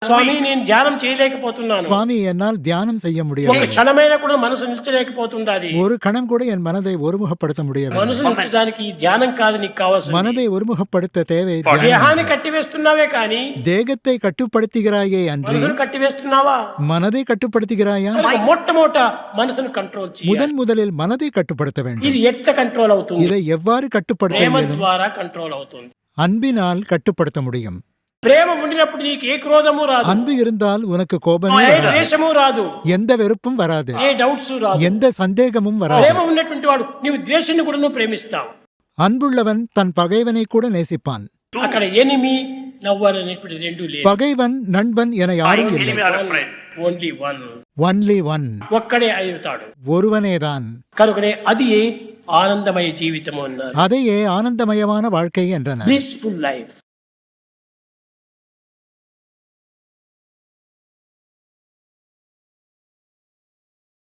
స్వామి నేను ధ్యానం చేయలేకపోతున్నాను. சுவாமி என்னால் தியானம் செய்ய ఒక முடியவில்லை. క్షణమైనా కూడా మనసు నిలిచలేకపోతుండాది. ஒரு கணம் கூட என் மனதை ஒருமுகப்படுத்த முடியவில்லை. మనసు నిలిచడానికి ఈ ధ్యానం కాదు నీకు కావాల్సింది. மனதை ஒருமுகப்படுத்த தேவை தியானம். దేహాన్ని కట్టివేస్తున్నావే కానీ தேகத்தை கட்டுப்படுத்துகிறாயே அன்றி మనసును కట్టివేస్తున్నావా? மனதை கட்டுப்படுத்துகிறாயா? మొట్టమొదట మనసును కంట్రోల్ చేయాలి. முதலில் மனதை கட்டுப்படுத்த வேண்டும். ఇది ఎట్లా కంట్రోల్ అవుతుంది? இதை எவ்வாறு கட்டுப்படுத்த ప్రేమ இயலும்? ద్వారా కంట్రోల్ అవుతుంది. அன்பினால் கட்டுப்படுத்த முடியும். ప్రేమ ఉండినప్పుడు నీకు ఏ క్రోధము రాదు, அன்பு இருந்தால் உனக்கு கோபமே ఏ வராது, ద్వేషము రాదు, எந்த வெறுப்பும் வராது, ఏ డౌట్స్ రాదు. எந்த சந்தேகமும் வராது. ప్రేమ ఉన్నటువంటి వాడు నీవు ద్వేషాన్ని కూడా నువ్వు ప్రేమిస్తావు. அன்புள்ளவன் தன் பகைவனை கூட நேசிப்பான். అక్కడ ఎనిమి లవర్ అనేటువంటి రెండు లేదు. பகைவன் நண்பன் என யாரும் இல்லை. Only one. Only one. ఒక్కడే అవుతాడు. ஒருவனேதான். కనుకనే అది ఆనందమయ జీవితము అన్నారు. அதையே ஆனந்தமயமான வாழ்க்கை என்றனர். Blissful life.